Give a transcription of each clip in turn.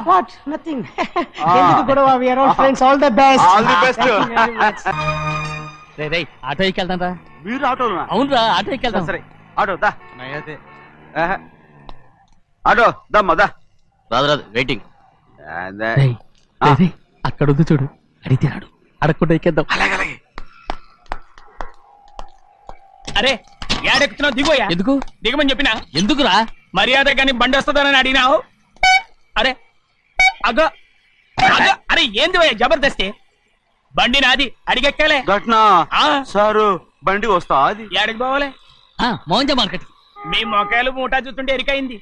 What? Nothing. ఎందుకు గొడవ? We are all friends. All the best. All the best. రే auto ఎక్కెళ్తాం రా. మీరు ఆటోనా? అవునరా ఆటో ఎక్కెళ్తాం. సరే ఆటో దా. ఆటో దమ్మా దా. రాదు వెయిటింగ్. అక్కడ ఉంది చూడు, అడిగితే రాడు, అడగకుండా ఎక్కేద్దాం. అలాగే. అరే ఏడెక్కుతున్నావు? దిగోయా. ఎందుకు దిగమని చెప్పినా? ఎందుకురా? మర్యాద కానీ బండి వస్తుందని అడిగినావు. అరే అగో అరే ఏంది భయ్యా జబర్దస్తి? బండి నాది, అడిగెక్కాలే. ఘట్నా సారు బండి వస్తా. అది ఏడకి పోవాలి? మోహన్ మార్కెట్. మీ మొక్కలు మూటా చూస్తుంటే ఎరికైంది.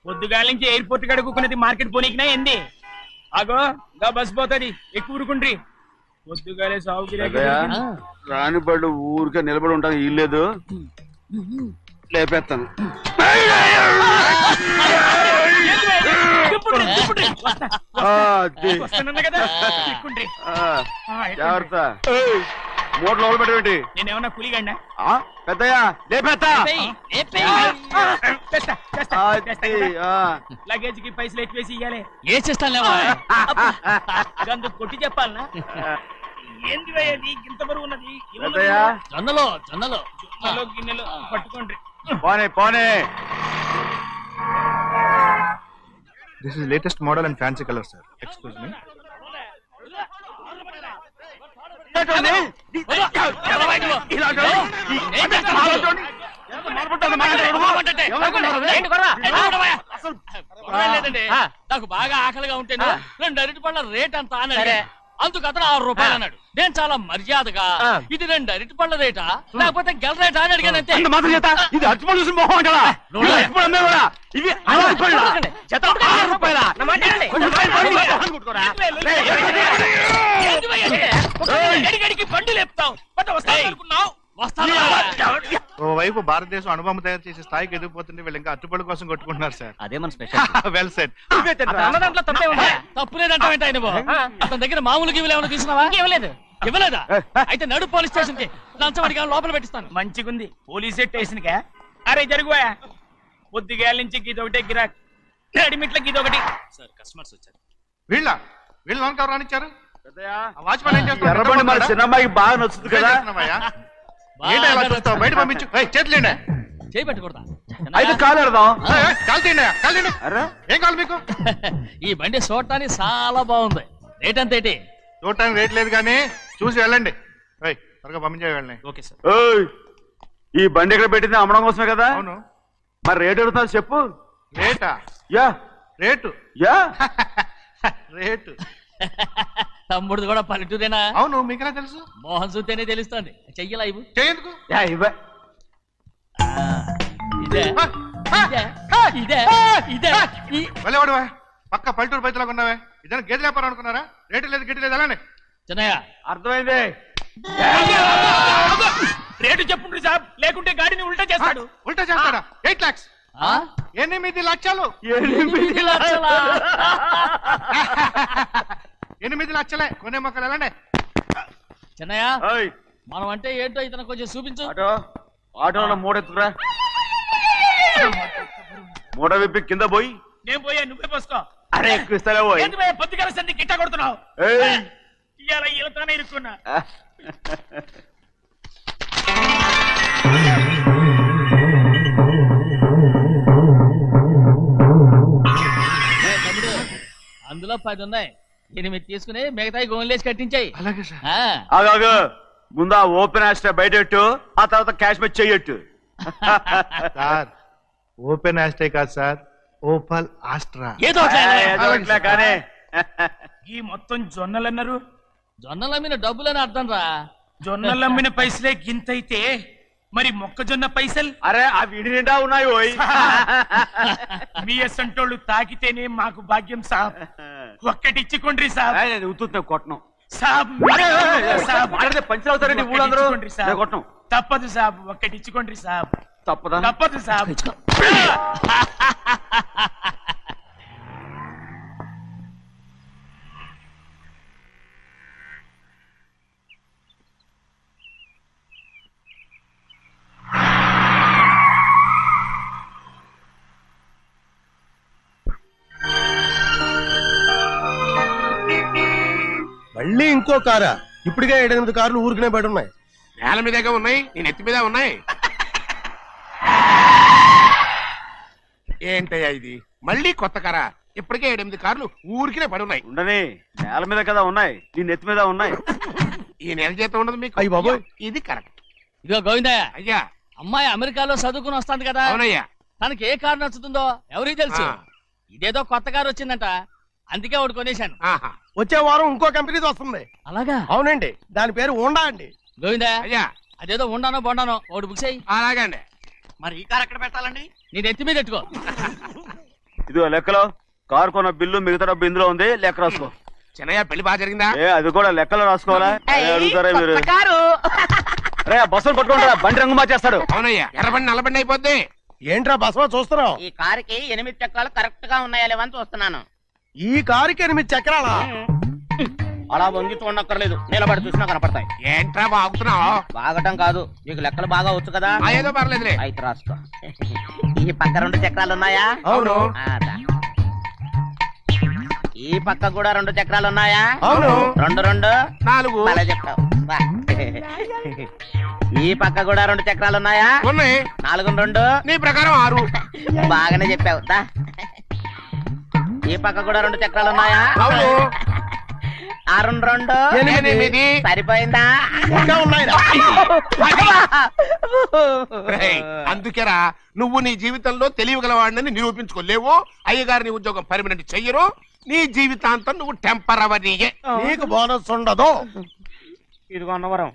పొద్దుగాల నుంచి ఎయిర్పోర్ట్ కడుక్కున్నది మార్కెట్ పోనీకినా ఏంది? అగో గా బస్ పోతుంది, ఎక్కువ ఊరుకుండ్రి. పొద్దుగాలే సాగుకి రాని బళ్ళు ఊరికే నిలబడి ఉంటాను. ఇల్లేదు లేపేస్తాను. జాగ్రత్త. మూడు లోపల పెట్టేటి. నేనేమన్నా కూలిగండా? పెద్దయ్యా లేపేస్తా. లగేజ్ కి పైసలు ఎక్కువేసి ఇయ్యాలి. ఏ చేస్తానులేవా? అందుకు కొట్టి చెప్పాలనా? ఏంది భయ్యది ఇంత బరువు ఉన్నది? జొన్నలో గిన్నెలు పట్టుకోండి. పోనే. This is latest model and fancy color, sir. Excuse me. నాకు బాగా ఆకలిగా ఉంటేను 2 అరటి పళ్ళ రేట్ అంత అన్నాడు. అందుకు అతను 6 రూపాయలు అన్నాడు. నేను చాలా మర్యాదగా ఇది 2 అరటి పళ్ళ రేటా లేకపోతే గెల రేటా అని అడిగానంతే. ఇది అరటిపళ్ళు చూసి మొహం కదా. ఇవి బండి లేపుతావు. ఓవైపు భారతదేశం అనుభవం తయారు చేసే స్థాయికి ఎదిగిపోతుంటే వీళ్ళు ఇంకా అట్టుపడి కోసం కొట్టుకుంటున్నారు సార్. అదే మన స్పెషల్. Well said. దాంట్లో తప్పే ఉంది. తప్పులేదంటావేంట ఆయన? అతని దగ్గర మామూలు గివ్వులు ఏమైనా తీసుకున్నావా? ఇవ్వలేదా? అయితే నడు పోలీస్ స్టేషన్ కి లంచం అడిగా లోపల పెట్టిస్తాను. మంచిగుంది పోలీస్ స్టేషన్ కా? అరే జరుగుయా. పొద్దుగాల నుంచి గీదొకటే గిరాక్, రెడీమేట్ల గీదొకటి. సార్ కస్టమర్స్ వచ్చారు. వీళ్ళు లోన్ కవర్ రానిచ్చారు. వాచ్మెన్ ఏం చేస్తారు? ఎర్రబండి మన చిన్నమ్మాయికి బాగా నచ్చుతుంది కదా. బయట పంపించు. చేతులేండి. చేయి పెట్టకూడదా? అయితే కాలు ఎడదాం. కాలు తీయండి. ఏం కావాలి మీకు? ఈ బండి చూడటానికి చాలా బాగుంది. రేట్ అంత ఏంటి? చూడటానికి రేట్ లేదు కానీ చూసి వెళ్ళండి. త్వరగా పంపించేయండి. Okay sir. ఈ బండి ఎక్కడ పెట్టింది? అమ్మడం కోసమే కదా. అవును. మరి రేట్ అడుగుతాను చెప్పు. రేటా? రేటు తమ్ముడు కూడా పల్లెటూరేనా? అవును. మీకెలా తెలుసు? మోహన్ చూస్తేనే తెలుస్తుంది. చెయ్యలా ఇవ్వు. చెయ్యేందుకు? వెళ్ళేవాడువా? పక్క పల్లెటూరు బయటలాగా ఉన్నావే. ఇదైనా గేదె వ్యాపారం అనుకున్నారా? రేటు లేదు గిట్టు లేదు. అలానే చిన్నయ్య అర్థమైంది. రేటు చెప్పుండ్రి సాబ్, లేకుంటే గాడిని ఉల్టా చేస్తాడు. ఉల్టా చేస్తాడా? 8 lakhs. 8 లక్షలు. 8 లక్షలా? 8 లక్షలే. కొనే మొక్కలు ఎలానే. చిన్నయ్య మనం అంటే ఏంటో ఇతను కొంచెం చూపించు. ఆటోలో మూడెత్తురా. మూడ విప్పి కింద పోయి. నేను పోయా, నువ్వే పోసుకో. అరే ఎక్కువ ఇస్తాలే పోయి. పొద్దుగల సంది గిట్ట కొడుతున్నావు. ఇవాళ ఈలతోనే ఇరుక్కున్నా. అందులో 10 ఉన్నాయి. 8 తీసుకుని మిగతాయి గోన్లేసి కట్టించాయి. అలాగే సార్. ఆగా ముందా ఓపెన్ ఆస్ట్రా బయటెట్టు, ఆ తర్వాత క్యాష్ మీద చెయ్యట్టు. సార్ ఓపెన్ ఆస్ట్రే కాదు సార్, ఓపల్ ఆస్ట్రా. ఏదో కానీ ఈ మొత్తం జొన్నలన్నారు. జొన్నలమ్మిన డబ్బులని అర్థం రా. జొన్నలమ్మిన పైసలే గింతైతే మరి మొక్కజొన్న పైసలు? అరే ఆ విడి నిండా ఉన్నాయి. ఓయ్ మీ అసంటోళ్ళు తాకితేనే మాకు భాగ్యం సాబ్. ఒక్కటిచ్చుకోండి సాబ్. ఉత్తున్నా కొట్టను సాబ్. పంచర్ అవుతారండి ఊళ్ళందరూ. కొట్టను. తప్పదు సాబ్, ఒక్కటిచ్చుకోండి సాబ్. తప్పదా? తప్పదు సాబ్. మళ్ళీ ఇంకో కారా? ఇప్పటికే 7-8 కార్లు ఊరికనే బయట ఉన్నాయి. నేల మీదగా ఉన్నాయి, నేను ఎత్తి మీద ఉన్నాయి. ఏంటయ్యా ఇది? మళ్ళీ కొత్త కారా? ఇప్పటికే 7-8 కార్లు ఊరికినే పడి ఉన్నాయి. ఉండని, నేల మీద కదా ఉన్నాయి, నీ నెత్తి మీద ఉన్నాయి. ఈ నెల జీతం ఉండదు మీకు. అయ్య బాబోయ్. ఇది కరెక్ట్. ఇదిగో గోవిందయ్య, అయ్యా. అమ్మాయి అమెరికాలో చదువుకుని వస్తాంది కదా, అవునయ్యా. తనకి ఏ కారు నచ్చుతుందో ఎవరికి తెలుసు. ఇదేదో కొత్త కారు వచ్చిందంట, అందుకే ఒకటి కొనేశాను. ఆహా. వచ్చే వారం ఇంకో కంపెనీది వస్తుంది. అలాగా? అవునండి, దాని పేరు హోండా అండి. గోవిందయ్య, అయ్యా. అదేదో ఉండానో బొండానో ఒకటి బుక్ చేయి. అలాగండి. మరి ఈ కారు ఎక్కడ పెట్టాలండి? నీ నెత్తి మీద పెట్టుకో. ఇదిగో లెక్కలో కారు కొన్న బిల్లు మిగతా డబ్బు ఇందులో ఉంది, లెక్క రాసుకో. చిన్నయ్య పెళ్లి బాగా జరిగిందా? అది కూడా లెక్కలో రాసుకోవాలా? అడుగుతారా మీరు? రే బస్సులు పట్టుకుంటారా, బండి రంగు మార్చేస్తాడు. అవునయ్యా, ఎర్రబండి నల్లబండి అయిపోద్ది. ఏంట్రా బసవా చూస్తున్నావు? ఈ కారుకి 8 చక్రాలు కరెక్ట్ గా ఉన్నాయా లేవని చూస్తున్నాను. ఈ కారుకి 8 చక్రాలా? అలా వంగి చూడక్కర్లేదు, నిలబడి చూసినా కనపడతాయి. ఏంట్రా బాగుతున్నావు? బాగటం కాదు, నీకు లెక్కలు బాగా వచ్చు కదా. ఏదో పర్లేదులే. అయితే రాసుకో. ఈ పక్క 2 చక్రాలు ఉన్నాయా? అవును. ఈ పక్క కూడా 2 చక్రాలు ఉన్నాయా? అవును. 2 2 4. అలా చెప్తావు. ఈ పక్క కూడా 2 చక్రాలు ఉన్నాయా? ఉన్నాయి. 4 2 నీ ప్రకారం 6. బాగానే చెప్పావు. ఈ పక్క కూడా 2 చక్రాలు ఉన్నాయా? అవును. 6 2 8. సరిపోయిందా? ఇంకా ఉన్నాయిరా. అందుకేరా నువ్వు నీ జీవితంలో తెలియగలవాడిని నిరూపించుకోలేవు. అయ్యగారిని ఉద్యోగం పర్మనెంట్ చెయ్యరు. నీ జీవితాంతం నువ్వు టెంపరవరీయే. నీకు బోనస్ ఉండదు. ఇదిగో అన్నవరం,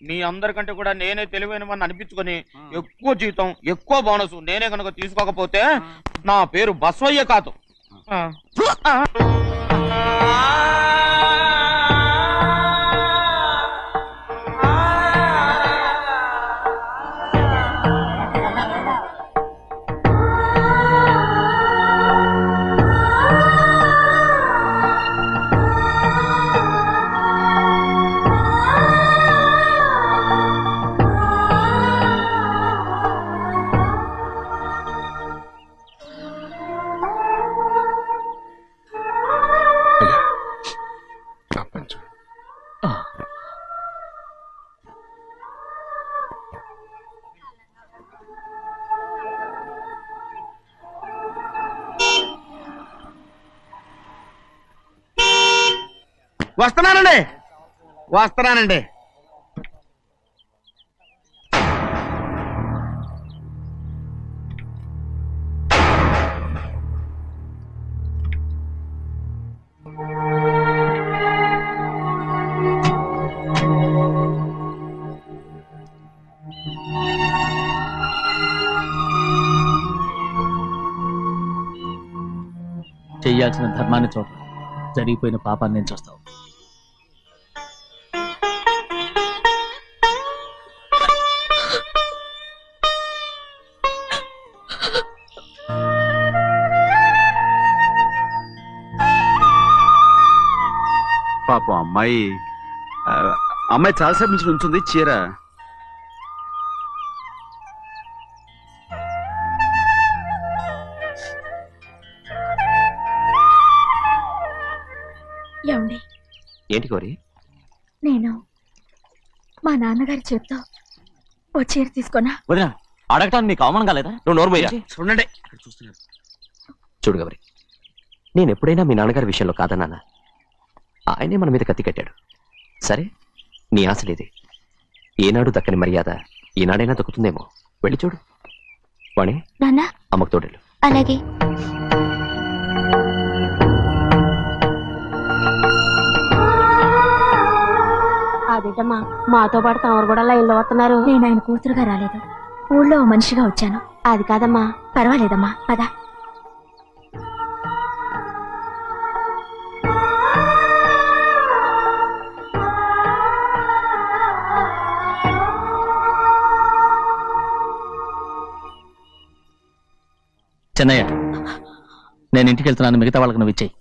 మీ అందరికంటే కూడా నేనే తెలివైన వాడిని అనిపించుకొని ఎక్కువ జీతం ఎక్కువ బోనస్ నేనే కనుక తీసుకోకపోతే నా పేరు బస్వయ్య కాదు. వస్తున్నానండి. చెయ్యాల్సిన ధర్మాన్ని చూడ, జరిగిపోయిన పాపాన్ని నేను చూస్తావు. పాపం అమ్మాయి చాలాసేపు నుంచి ఉంచుంది చీర. ఏమండి? ఏంటి కోరి? నేను మా నాన్నగారి చేత్తో ఓ చీర తీసుకున్నా. వదినా, అడగటానికి నీకు అవమానం కాలేదా? నువ్వు నోర్మయ్యా. చూడండి చూడు గౌరి, నేను ఎప్పుడైనా మీ నాన్నగారి విషయంలో కాదన్నానా? ఆయనే మన మీద కత్తి కట్టాడు. సరే, నీ ఆశలేది. ఏనాడు దక్కని మర్యాద ఈనాడైనా దక్కుతుందేమో. వెళ్ళి చూడు. వాణి, నాన్న అమ్మకు తోడేళ్ళు. అలాగే. అదేటమ్మా, మాతో పాటు తమరు కూడా లైన్లో వస్తున్నారు. నేను ఆయన కూతురుగా రాలేదు, ఊళ్ళో మనిషిగా వచ్చాను. అది కాదమ్మా. పర్వాలేదమ్మా, పద. చెన్నయ్య, నేను ఇంటికి వెళ్తున్నాను, మిగతా వాళ్ళకి నువ్వు ఇచ్చేయి.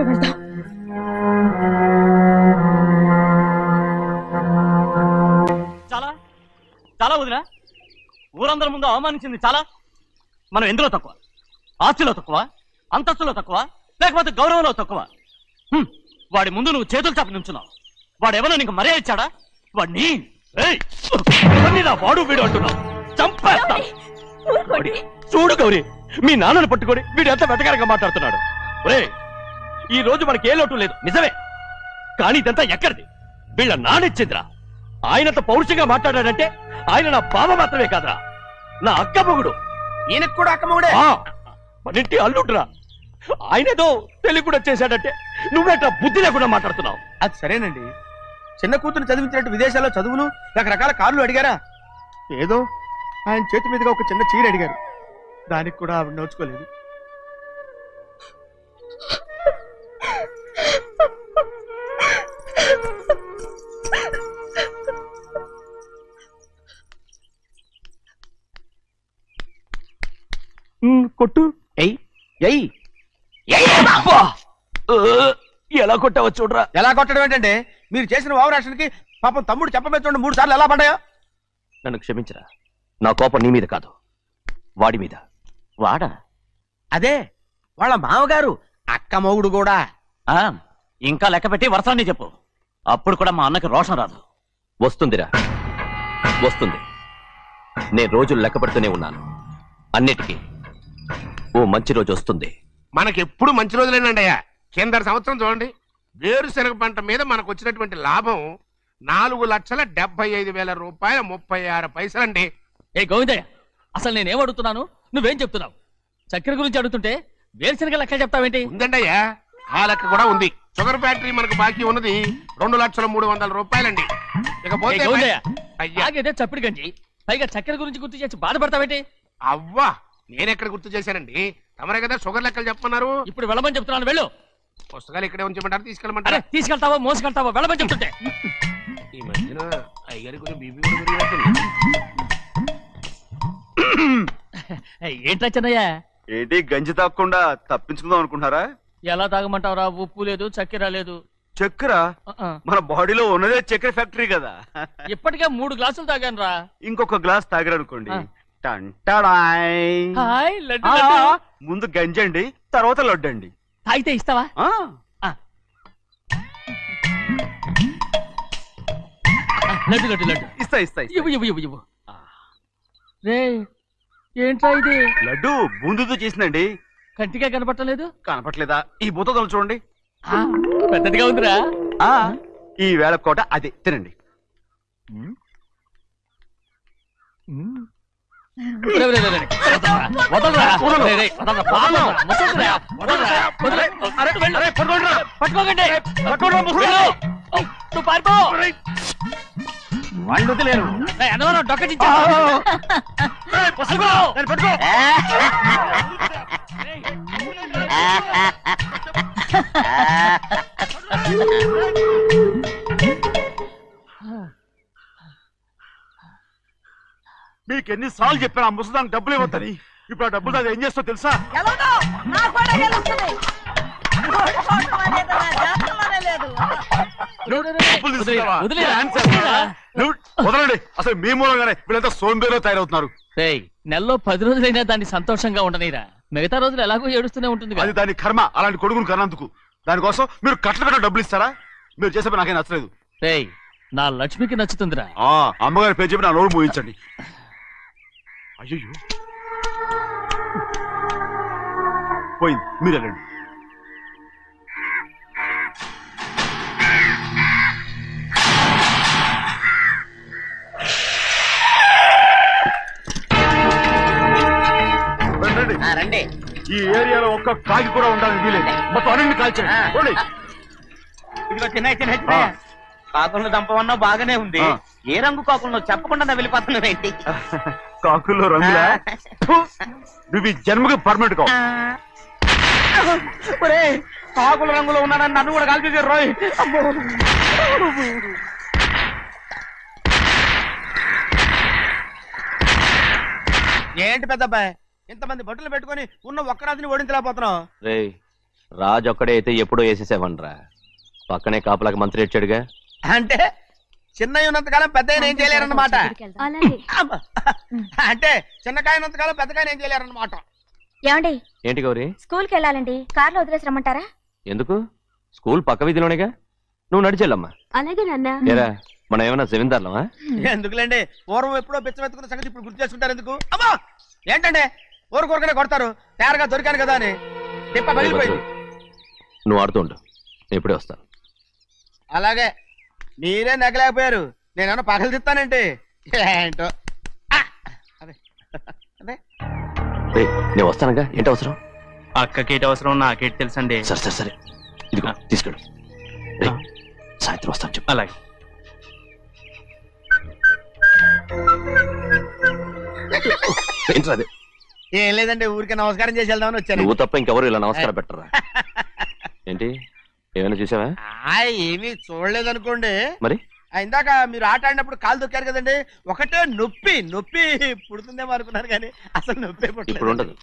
వెళ్దాం. చాలా ఊరందరి ముందు అవమానించింది చాలా. మనం ఎందులో తక్కువ? ఆస్తిలో తక్కువ, అంతస్తులో తక్కువ, లేకపోతే గౌరవంలో తక్కువ? వాడి ముందు నువ్వు చేతులు చాపి నుంచున్నావు. వాడెవరో నీకు మర్యాద ఇచ్చాడా? వాడిని వాడు వీడు అంటున్నావు. చంపేస్తా. చూడు గౌరీ, మీ నాన్నను పట్టుకొని వీడు ఎంత వెతకారంగా మాట్లాడుతున్నాడు. ఒరే, ఈ రోజు మనకి ఏ లోటు లేదు నిజమే, కానీ ఇదంతా ఎక్కడిది? వీళ్ళ నానిచ్చిందిరా. ఆయనంత పౌరుషంగా మాట్లాడాడంటే ఆయన నా బావ మాత్రమే కాదురా, నా అక్క మొగుడు. ఈయనకు కూడా అక్క మొగుడే. మనింటి అల్లుడురా. ఆయనేదో తెలివి కూడా చేశాడంటే నువ్వేట్లా బుద్ధి లేకుండా మాట్లాడుతున్నావు? అది సరేనండి, చిన్న కూతురు చదివించినట్టు విదేశాల్లో చదువులు రకరకాల కార్లు అడిగారా? ఏదో ఆయన చేతి మీదుగా ఒక చిన్న చీర అడిగారు, దానికి కూడా ఆవిడ నోచుకోలేదు. కొట్టు. ఎలా కొట్టావో చూడరా. ఎలా కొట్టడం ఏంటంటే, మీరు చేసిన వావరాక్షణకి పాపం తమ్ముడు చెప్పబెట్టండి 3 సార్లు ఎలా పడ్డాయో. నన్ను క్షమించరా, నా కోపం నీ మీద కాదు, వాడి మీద. వాడా? అదే వాళ్ళ మామగారు అక్క మొగుడు కూడా. ఇంకా లెక్క పెట్టి వరసాన్ని చెప్పు, అప్పుడు కూడా మా అన్నకి రోషం రాదు. వస్తుందిరా, వస్తుంది. నేను రోజులు లెక్క పెడుతూనే ఉన్నాను. అన్నిటికీ ఓ మంచి రోజు వస్తుంది. మనకెప్పుడు మంచి రోజులేనండి అయ్యా. కింద సంవత్సరం చూడండి, వేరుశనగ పంట మీద మనకు వచ్చినటువంటి లాభం 4,75,000 రూపాయల 36 పైసలండి. ఏ గోవిందయ్య, అసలు నేనేం అడుగుతున్నాను, నువ్వేం చెప్తున్నావు? చక్కెర గురించి అడుగుతుంటే వేరుశనగ లెక్క చెప్తావేంటి? ఉందండి అయ్యా, ఆ లెక్క కూడా ఉంది. షుగర్ ఫ్యాక్టరీ మనకు బాకీ ఉన్నది 2,03,00,000 రూపాయలండి. ఇకపోతే ఆగేదే చప్పిడి గంజి, పైగా చక్కెర గురించి గుర్తు చేసి బాధపడతావేంటి? అవ్వా, నేనెక్కడ గుర్తు చేశానండి, తమరే కదా షుగర్ లెక్కలు చెప్పమన్నారు. ఇప్పుడు వెళ్ళమని చెప్తున్నాను, వెళ్ళు. పుస్తకాలు ఇక్కడే ఉంచమంటారు, తీసుకెళ్ళమంటారా? తీసుకెళ్తావో మోసుకెళ్తావో వెళ్ళమని చెప్తుంటే. ఈ మధ్యన అయ్యగారి కొంచెం బీపీ కూడా పెరిగినట్టుంది. ఏంట్రా చిన్నయ్య? ఏంటి గంజి తాగకుండా తప్పించుకుందాం అనుకుంటున్నారా? ఎలా తాగమంటావురా? ఉప్పు లేదు, చక్కెర లేదు. చక్కెర మన బాడీలో ఉన్నదే చక్కెర ఫ్యాక్టరీ కదా. ఇప్పటికే 3 గ్లాసులు తాగాను రా. ఇంకొక గ్లాస్ తాగారనుకోండి, ముందు గంజండి, తర్వాత లడ్డండి. తాగితే ఇస్తావా? లడ్డు లడ్డు లడ్డు ఇస్తా ఇస్తా. ఇవ్వు ఇవ్వు ఇవ్వు ఇవ్వు. రే, ఏంట్రా ఇది? లడ్డు బూందుతో చేసిందండి. కంటిగా కనపట్టలేదు. కనపట్లేదా? ఈ బూతలు చూడండి, పెద్దదిగా ఉందిరా. ఈ వేళ కోట అదే, తినండి. వాళ్ళు వదిలేరు. డొక్కచించా. మీకు ఎన్నిసార్లు చెప్పాను ఆ ముసదానికి డబ్బులు ఇవ్వద్దని. ఇప్పుడు ఆ డబ్బులు అది ఏం చేస్తో తెలుసా? వదలండి, అసలు మీ మూలంగానే వీళ్ళంతా సోంబేలో తయారవుతున్నారు. నెలలో 10 రోజులైనా దాన్ని సంతోషంగా ఉండనీరా. మిగతా రోజులు ఎలాగో ఏడుస్తూనే ఉంటుంది. అది దాని కర్మ, అలాంటి కొడుకును కన్నందుకు. దానికోసం మీరు కట్ల కట్ట డబ్బులు ఇస్తారా? మీరు చేసే నాకేం నచ్చలేదు. నా లక్ష్మికి నచ్చుతుందిరా. అమ్మగారి పేరు చెప్పి నా నోరు మోయించండి. అయ్యో పోయింది, మీరు వెళ్ళండి. రండి. ఈ ఏరియాలో ఒక్క కాకి కూడా ఉండాలని వీలేదు. మొత్తం అన్ని కాల్చండి. ఇదిగో చిన్న చిన్న కాకులను దంపమన్నా బాగానే ఉంది. ఏ రంగు కాకులను చెప్పకుండా వెళ్ళిపోతున్నావు ఏంటి? కాకుల్లో రంగులా? నువ్వు ఈ జన్మకి పర్మనెంట్ కావు. కాకుల రంగులో ఉన్నానని నన్ను కూడా కాల్చేసారు రోయ్. ఏంటి పెద్దబ్బాయి, ఇంతమంది బట్టలు పెట్టుకుని ఉన్న ఒక్కరాజుని ఓడించలేకపోతున్నావు? రాజు ఒక్కడే అయితే ఎప్పుడో వేసేసేవనరా. పక్కనే కాపులకు మంత్రి ఇచ్చాడుగా. అంటే చిన్నయ్య ఉన్నంతకాలం పెద్ద ఏం చేయలేరన్నమాట. అలాగే. అంటే చిన్నకాయ ఉన్నంతకాలం పెద్దకాయ ఏం చేయలేరన్నమాట. ఏమండి ఏంటి గౌరీ? స్కూల్కి వెళ్ళాలండి, కార్లో వదిలేసి రమ్మంటారా? ఎందుకు? స్కూల్ పక్క వీధిలోనేగా, నువ్వు నడిచెళ్ళమ్మా. అలాగే నాన్న. ఏరా మనం ఏమన్నా జమీందార్లమా? ఎందుకులేండి, పూర్వం ఎప్పుడో బిచ్చమెత్తుకున్న సంగతి ఇప్పుడు గుర్తు చేసుకుంటారు ఎందుకు? అమ్మా ఏంటంటే ఊరుకోరకనే కొడతారు, తయారుగా దొరికాను కదా అని. తిప్ప పగిలిపోయింది. నువ్వు ఆడుతూ ఉండు, నేను ఇప్పుడే వస్తాను. అలాగే, మీరే నగలేకపోయారు, నేనేమన్నా పగలు తిస్తానంటే ఏంటో. అదే అదే నేను వస్తానుగా, ఏంటి అవసరం? అక్కకేటి అవసరం నాకేటి తెలుసండి. సరే సరే సరే, ఇదిగో తీసుకెళ్ళు. సాయంత్రం వస్తాను చెప్పు. అలాగే. ఏంట్రా అది? ఏం లేదండి, ఊరికే నమస్కారం చేసి వెళ్దామని వచ్చాను. నువ్వు తప్ప ఇంకెవరు ఇలా నమస్కారం పెట్టరా? ఏంటి ఏమైనా చూసావా? ఏమీ చూడలేదనుకోండి. మరి ఇందాక మీరు ఆట ఆడినప్పుడు కాలు దొక్కారు కదండి, ఒకటే నొప్పి నొప్పి పుడుతుందేమో అనుకున్నారు కానీ అసలు నొప్పి ఇప్పుడు ఉండదు.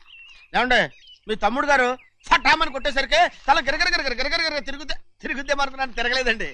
ఏమండి మీ తమ్ముడు గారు ఫటామని కొట్టేసరికి తల గిరగిర తిరుగుద్దేమో అనుకున్నాను, తిరగలేదండి.